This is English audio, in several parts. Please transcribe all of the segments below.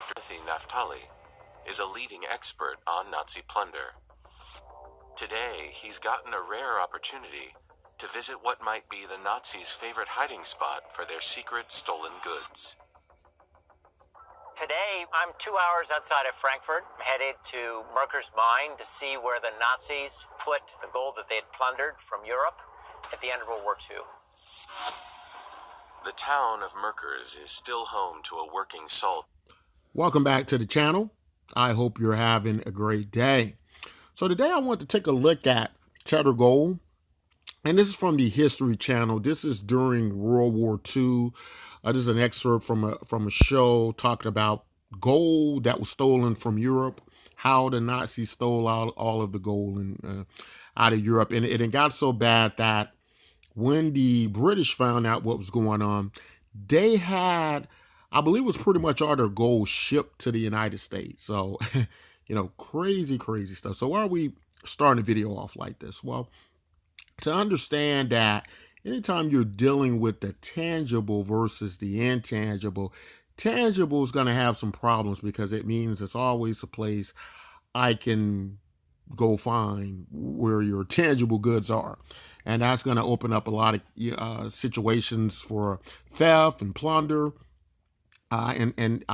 Naftali is a leading expert on Nazi plunder. Today, he's gotten a rare opportunity to visit what might be the Nazis' favorite hiding spot for their secret stolen goods. Today, I'm 2 hours outside of Frankfurt. I'm headed to Merker's mine to see where the Nazis put the gold that they had plundered from Europe at the end of World War II. The town of Merkers is still home to a working salt. Welcome back to the channel. I hope you're having a great day. So today I want to take a look at Tether gold. And this is from the History Channel. This is during World War II. This is an excerpt from a show talking about gold that was stolen from Europe, how the Nazis stole all of the gold out of Europe. And it got so bad that when the British found out what was going on, they had, I believe it was pretty much all their gold shipped to the United States. So, crazy stuff. So why are we starting the video off like this? Well, to understand that anytime you're dealing with the tangible versus the intangible, tangible is going to have some problems because it means it's always a place I can go find where your tangible goods are. And that's going to open up a lot of situations for theft and plunder. And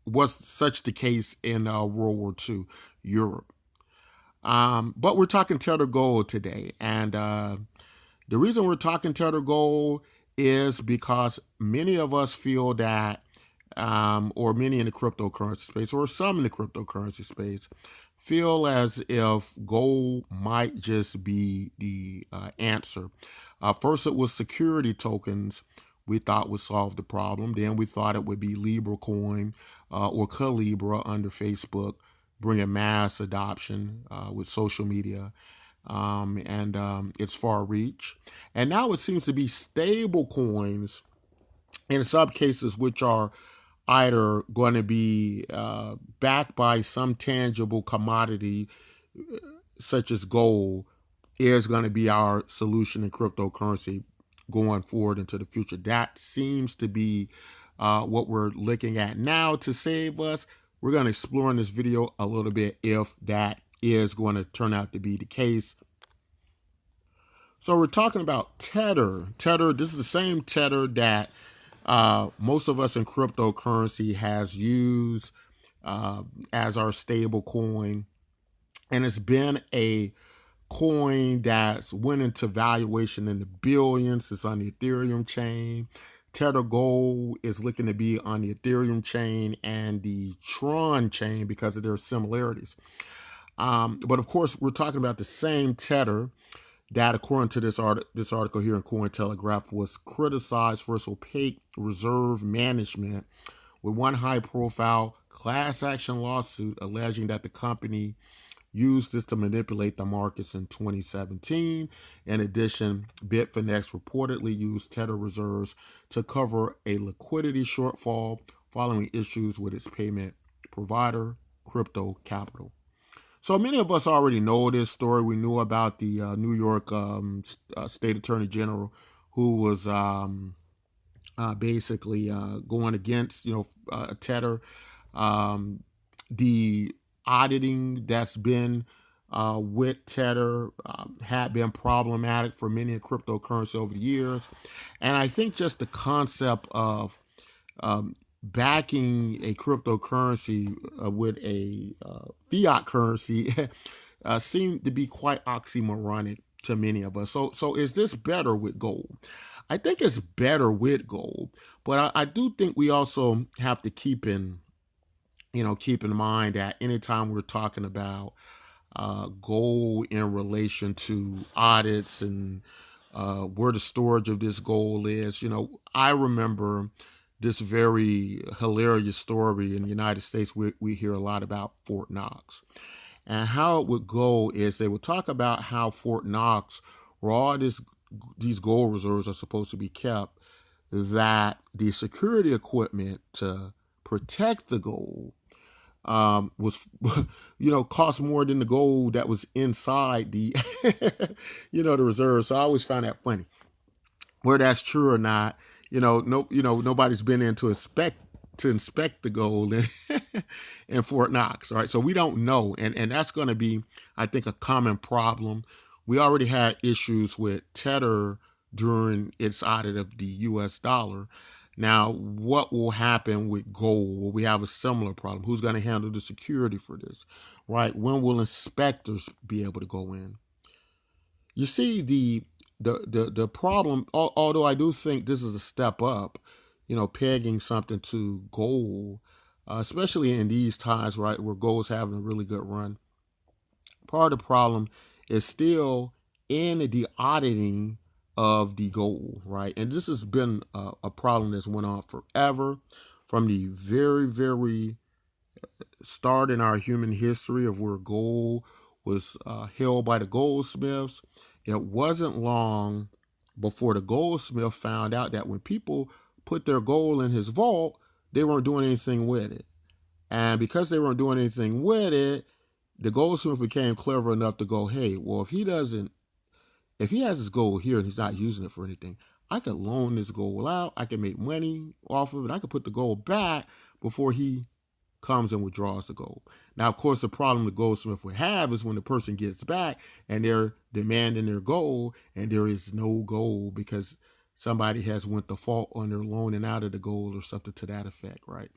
was such the case in World War II, Europe. But we're talking Tether gold today. And the reason we're talking Tether gold is because many of us feel that, or many in the cryptocurrency space, or some in the cryptocurrency space, feel as if gold might just be the answer. First, it was security tokens we thought would solve the problem. Then we thought it would be Libra coin or Calibra under Facebook, bringing mass adoption with social media and its far reach. And now it seems to be stable coins in some cases, which are either going to be backed by some tangible commodity such as gold, is going to be our solution in cryptocurrency going forward into the future. That seems to be what we're looking at now to save us. We're going to explore in this video a little bit if that is going to turn out to be the case. So we're talking about Tether. Tether, this is the same Tether that most of us in cryptocurrency has used as our stable coin. And it's been a coin that's went into valuation in the billions. It's on the Ethereum chain. Tether gold is looking to be on the Ethereum chain and the Tron chain because of their similarities. But of course, we're talking about the same Tether that, according to this article here in Cointelegraph, was criticized for its opaque reserve management, with one high-profile class action lawsuit alleging that the company used this to manipulate the markets in 2017. In addition, Bitfinex reportedly used Tether reserves to cover a liquidity shortfall following issues with its payment provider, Crypto Capital. So many of us already know this story. We knew about the New York State Attorney General who was basically going against, Tether. The auditing that's been with Tether had been problematic for many in cryptocurrency over the years. And I think just the concept of backing a cryptocurrency with a fiat currency seemed to be quite oxymoronic to many of us. So is this better with gold? I think it's better with gold, but I do think we also have to keep in mind that anytime we're talking about gold in relation to audits and where the storage of this gold is, I remember this very hilarious story in the United States. We hear a lot about Fort Knox. And how it would go is they would talk about how Fort Knox, where all these gold reserves are supposed to be kept, that the security equipment to protect the gold was, cost more than the gold that was inside the, the reserve. So I always found that funny. Whether that's true or not, nobody's been in to inspect the gold, and in Fort Knox, right? So we don't know, and that's going to be, I think, a common problem. We already had issues with Tether during its audit of the U.S. dollar. Now, what will happen with gold? Will we have a similar problem? Who's going to handle the security for this, right? When will inspectors be able to go in? You see, the problem, although I do think this is a step up, pegging something to gold, especially in these times, right, where gold's having a really good run. Part of the problem is still in the auditing of the gold, right? And this has been a problem that's went on forever, from the very, very start in our human history of where gold was held by the goldsmiths. It wasn't long before the goldsmith found out that when people put their gold in his vault, they weren't doing anything with it. And because they weren't doing anything with it, the goldsmith became clever enough to go, hey, well, if he has his gold here and he's not using it for anything, I could loan this gold out. I could make money off of it. I could put the gold back before he comes and withdraws the gold. Now, of course, the problem the goldsmith would have is when the person gets back and they're demanding their gold and there is no gold because somebody has went default on their loaning out of the gold or something to that effect, right?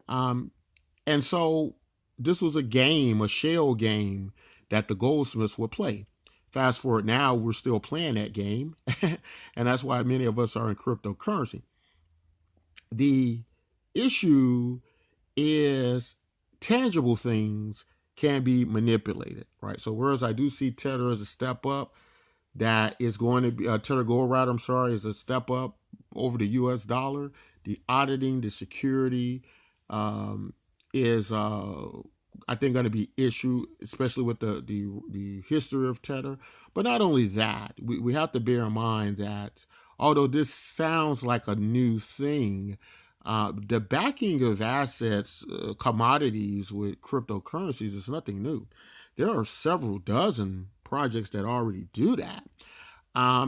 And so this was a game, a shell game that the goldsmiths would play. Fast forward now, we're still playing that game. And that's why many of us are in cryptocurrency. The issue is tangible things can be manipulated, right? So whereas I do see Tether as a step up, that is going to be, Tether Gold Rider, is a step up over the US dollar. The auditing, the security is, I think, going to be issue, especially with the history of Tether. But not only that, we have to bear in mind that although this sounds like a new thing, the backing of assets, commodities with cryptocurrencies is nothing new. There are several dozen projects that already do that. I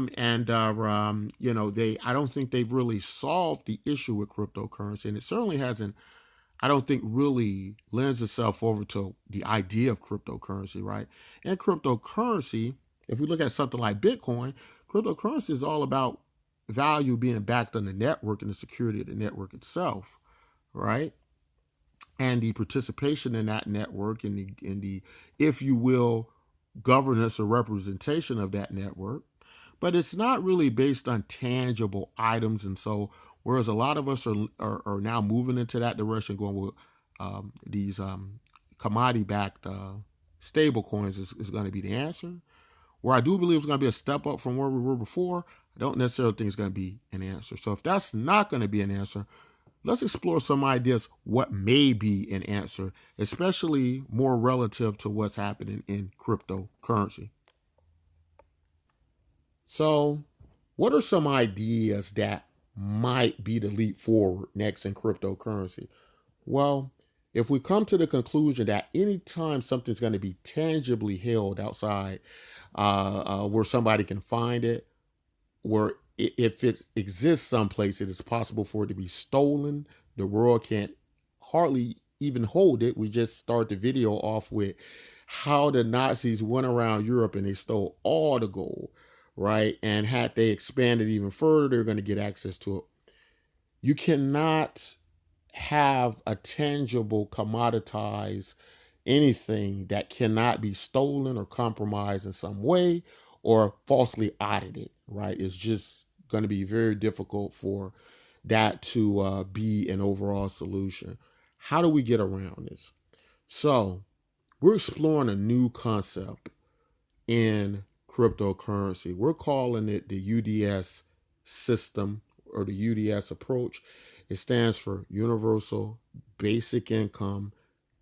don't think they've really solved the issue with cryptocurrency, and it certainly hasn't, I don't think, really lends itself over to the idea of cryptocurrency, right? And cryptocurrency, if we look at something like Bitcoin, cryptocurrency is all about value being backed on the network and the security of the network itself, right? And the participation in that network and the, if you will, governance or representation of that network. But it's not really based on tangible items. And so, whereas a lot of us are now moving into that direction, going with these commodity-backed stable coins is going to be the answer. Where I do believe it's going to be a step up from where we were before, I don't necessarily think it's going to be an answer. So if that's not going to be an answer, let's explore some ideas what may be an answer, especially more relative to what's happening in cryptocurrency. So what are some ideas that might be the leap forward next in cryptocurrency? Well, if we come to the conclusion that anytime something's going to be tangibly held outside where somebody can find it, where if it exists someplace, it is possible for it to be stolen. The world can't hardly even hold it. We just start the video off with how the Nazis went around Europe and they stole all the gold, right? And had they expanded even further, they're going to get access to it. You cannot have a tangible, commoditized anything that cannot be stolen or compromised in some way or falsely audited, right? It's just going to be very difficult for that to be an overall solution. How do we get around this? So we're exploring a new concept in cryptocurrency. We're calling it the UDS system or the UDS approach. It stands for Universal Basic Income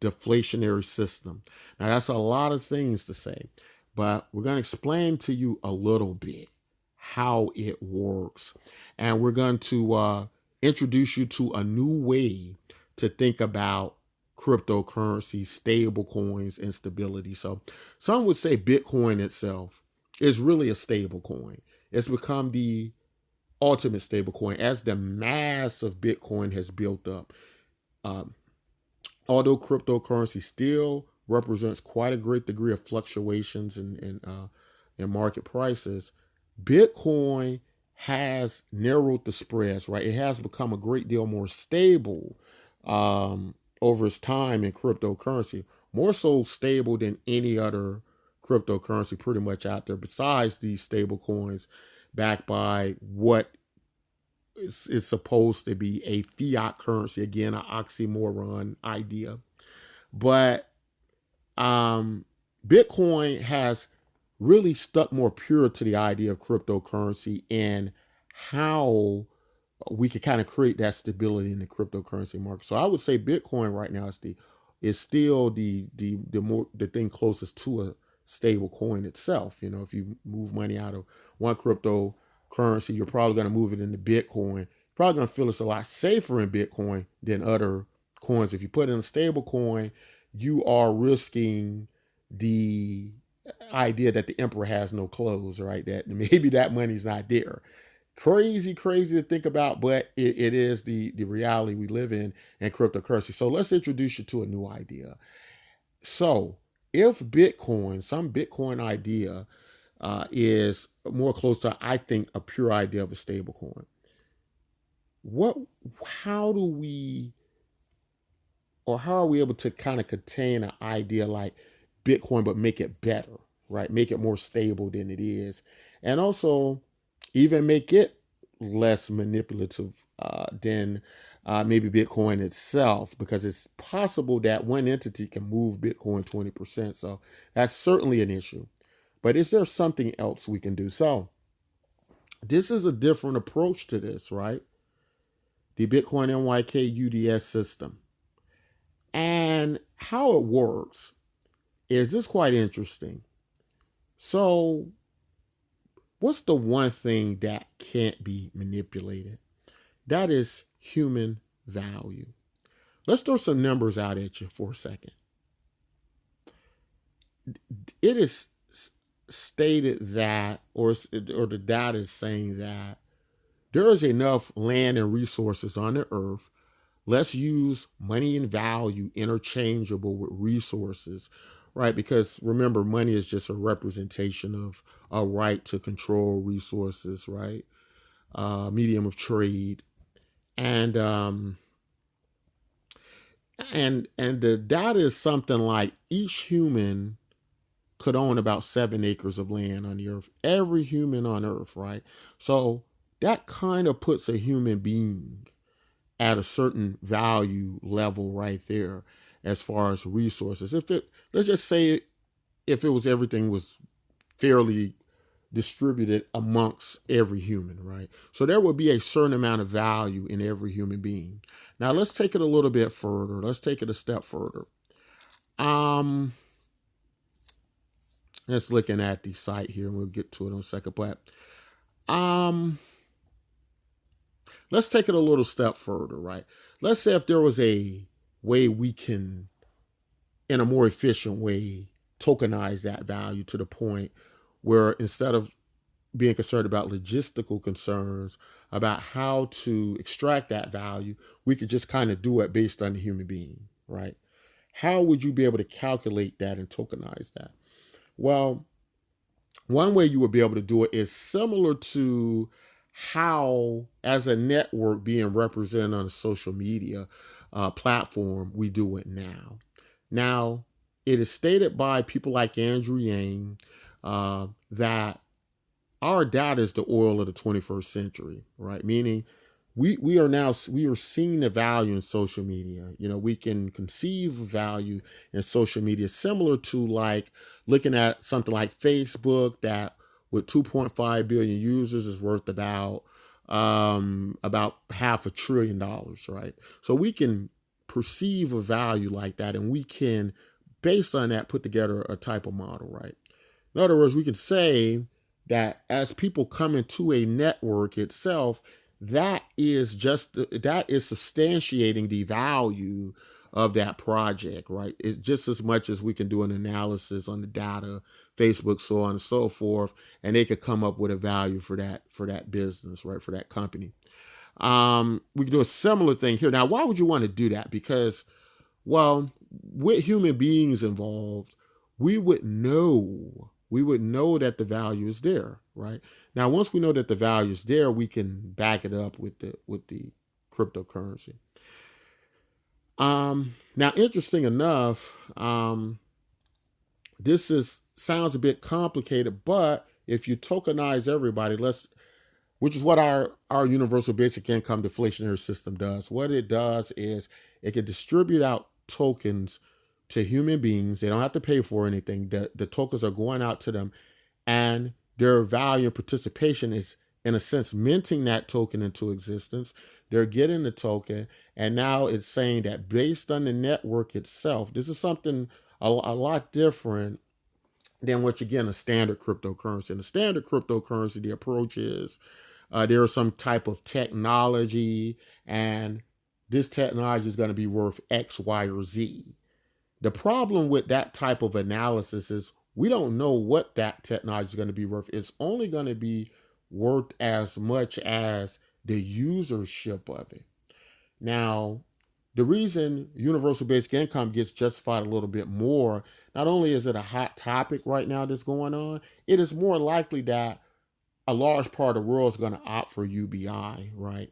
Deflationary System. Now, that's a lot of things to say, but we're going to explain to you a little bit how it works. And we're going to introduce you to a new way to think about cryptocurrency, stable coins, and stability. So some would say Bitcoin itself is really a stable coin. It's become the ultimate stable coin as the mass of Bitcoin has built up. although cryptocurrency still represents quite a great degree of fluctuations in market prices, Bitcoin has narrowed the spreads, right? It has become a great deal more stable over its time in cryptocurrency, more so stable than any other cryptocurrency pretty much out there besides these stable coins backed by what is supposed to be a fiat currency. Again, an oxymoron idea. But Bitcoin has really stuck more pure to the idea of cryptocurrency and how we can kind of create that stability in the cryptocurrency market. So I would say Bitcoin right now is still the thing closest to a stable coin itself. You know, if you move money out of one cryptocurrency, you're probably going to move it into Bitcoin. You're probably going to feel it's a lot safer in Bitcoin than other coins. If you put in a stable coin, you are risking the idea that the emperor has no clothes, right? That maybe that money's not there. Crazy to think about, but it is the reality we live in cryptocurrency. So let's introduce you to a new idea. So if some Bitcoin idea is more close to, I think, a pure idea of a stable coin, how do we, or how are we able to kind of contain an idea like Bitcoin, but make it better, right? Make it more stable than it is. And also even make it less manipulative than maybe Bitcoin itself, because it's possible that one entity can move Bitcoin 20%. So that's certainly an issue. But is there something else we can do? So this is a different approach to this, right? The Btcmyk UDS system. And how it works is this quite interesting. So what's the one thing that can't be manipulated? That is human value. Let's throw some numbers out at you for a second. It is stated that, or the data is saying that there is enough land and resources on the earth. Let's use money and value interchangeable with resources, right? Because remember, money is just a representation of a right to control resources, right? Medium of trade. And the data is something like each human could own about 7 acres of land on the earth. Every human on earth, right? So that kind of puts a human being at a certain value level right there as far as resources. Let's just say if it was, everything was fairly distributed amongst every human, right? So there would be a certain amount of value in every human being. Now let's take it a little bit further. Let's take it a step further. Let's looking at the site here, and we'll get to it in a second. But let's take it a little step further, right? Let's say if there was a way we can, in a more efficient way, tokenize that value to the point where instead of being concerned about logistical concerns about how to extract that value, we could just kind of do it based on the human being, right? How would you be able to calculate that and tokenize that? Well, one way you would be able to do it is similar to how, as a network being represented on a social media platform, we do it now. Now, it is stated by people like Andrew Yang that our data is the oil of the 21st century, right? Meaning we are seeing the value in social media. You know, we can conceive value in social media similar to like looking at something like Facebook that with 2.5 billion users is worth about $500 billion, right? So we can perceive a value like that, and we can, based on that, put together a type of model, right? In other words, we can say that as people come into a network itself, that is substantiating the value of that project, right? It's just as much as we can do an analysis on the data, Facebook, so on and so forth, and they could come up with a value for that business, right? For that company. We can do a similar thing here. Now, why would you want to do that? Because Well, with human beings involved, we would know that the value is there, right? Now, once we know that the value is there, we can back it up with the cryptocurrency. Now, interesting enough, this is sounds a bit complicated, but if you tokenize everybody, which is what our universal basic income deflationary system does. What it does is it can distribute out tokens to human beings. They don't have to pay for anything. The tokens are going out to them, and their value and participation is, in a sense, minting that token into existence. They're getting the token, and now it's saying that based on the network itself, this is something a lot different than what you get in a standard cryptocurrency. In the standard cryptocurrency, the approach is there is some type of technology, and this technology is going to be worth X, Y, or Z. The problem with that type of analysis is we don't know what that technology is going to be worth. It's only going to be worth as much as the usership of it. Now, the reason universal basic income gets justified a little bit more, not only is it a hot topic right now that's going on, it is more likely that a large part of the world is going to opt for UBI, right?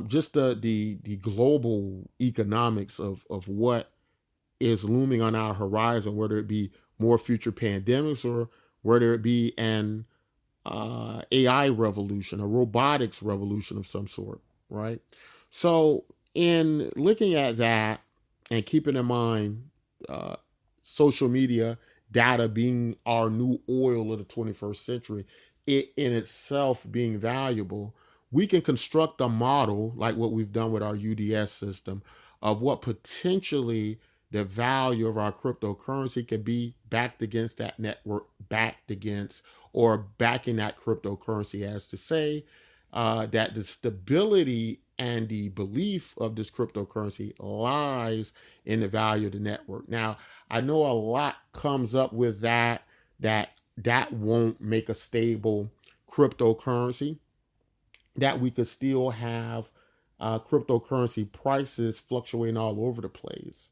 Just the global economics of what is looming on our horizon, whether it be more future pandemics or whether it be an AI revolution, a robotics revolution of some sort, right? So, in looking at that and keeping in mind uh, social media data being our new oil of the 21st century, it in itself being valuable, we can construct a model like what we've done with our UDS system of what potentially the value of our cryptocurrency can be backed against that network, backed against, or backing that cryptocurrency, as to say that the stability and the belief of this cryptocurrency lies in the value of the network. Now, I know a lot comes up with that won't make a stable cryptocurrency, that we could still have cryptocurrency prices fluctuating all over the place.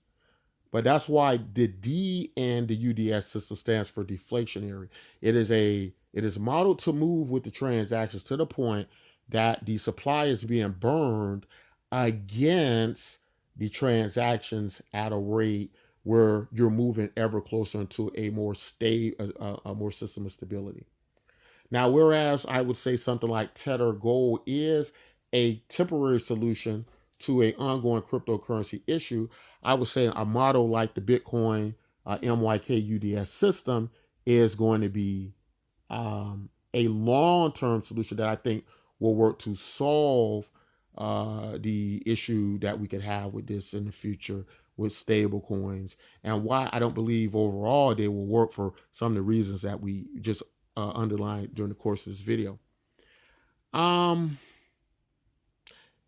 But that's why the D in the UDS system stands for deflationary. It is modeled to move with the transactions to the point that the supply is being burned against the transactions at a rate where you're moving ever closer into a more stable, a more system of stability. Now, whereas I would say something like Tether Gold is a temporary solution to an ongoing cryptocurrency issue, I would say a model like the Bitcoin MYK UDS system is going to be a long-term solution that I think will work to solve the issue that we could have with this in the future with stable coins, and why I don't believe overall they will work for some of the reasons that we just underlined during the course of this video. Um,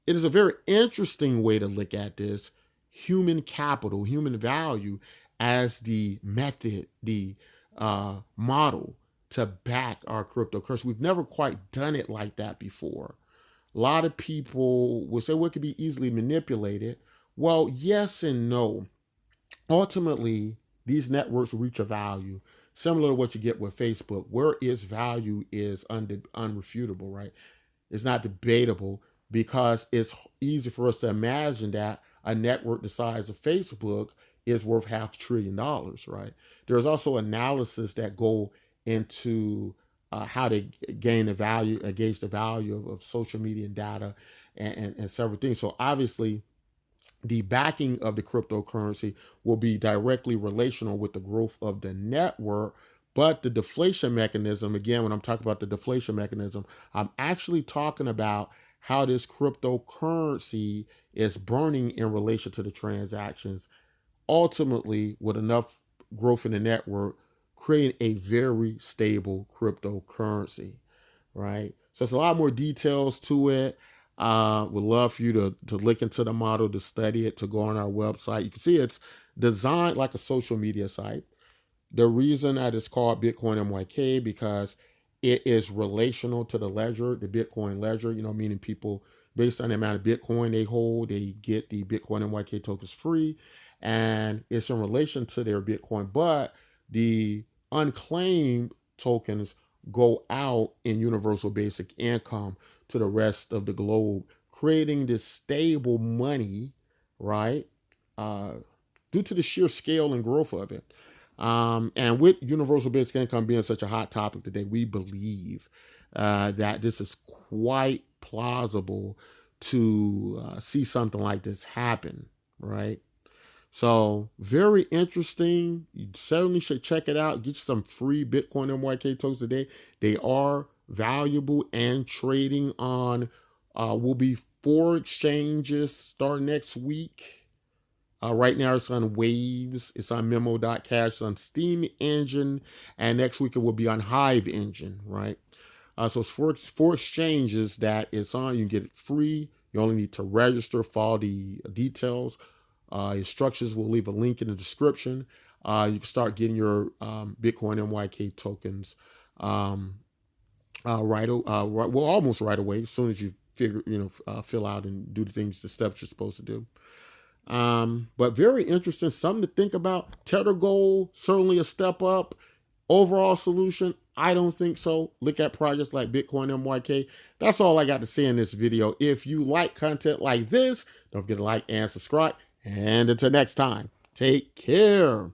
it is a very interesting way to look at this human capital, human value as the method, the model to back our cryptocurrency. We've never quite done it like that before. A lot of people will say, well, it could be easily manipulated. Well, yes and no. Ultimately, these networks reach a value similar to what you get with Facebook, where its value is unrefutable, right? It's not debatable because it's easy for us to imagine that a network the size of Facebook is worth $500 billion, right? There's also analysis that go into how to gain the value, gauge the value of social media and data and several things. So obviously, the backing of the cryptocurrency will be directly relational with the growth of the network. But the deflation mechanism, again, when I'm talking about the deflation mechanism, I'm actually talking about how this cryptocurrency is burning in relation to the transactions, ultimately, with enough growth in the network, creating a very stable cryptocurrency, right? So it's a lot more details to it. Would love for you to look into the model, to study it, to go on our website. You can see it's designed like a social media site. The reason that it's called Bitcoin MYK because it is relational to the ledger, the Bitcoin ledger, meaning people, based on the amount of Bitcoin they hold, they get the Bitcoin MYK tokens free. and it's in relation to their Bitcoin, but the unclaimed tokens go out in universal basic income to the rest of the globe, creating this stable money, right? Due to the sheer scale and growth of it. And with universal basic income being such a hot topic today, we believe that this is quite plausible to see something like this happen, right? So very interesting. You certainly should check it out. Get you some free Bitcoin MYK tokens today. They are valuable and trading on will be 4 exchanges starting next week. Right now it's on Waves, it's on Memo.cash, it's on Steam Engine, and next week it will be on Hive Engine, right? So it's four exchanges that it's on. You can get it free. You only need to register, follow the details. Instructions, will leave a link in the description. You can start getting your Bitcoin MYK tokens almost right away, as soon as you fill out and do the steps you're supposed to do. But very interesting, something to think about. Tether Gold, certainly a step up. Overall solution, I don't think so. Look at projects like Bitcoin MYK. That's all I got to say in this video. If you like content like this, don't forget to like and subscribe. And until next time, take care.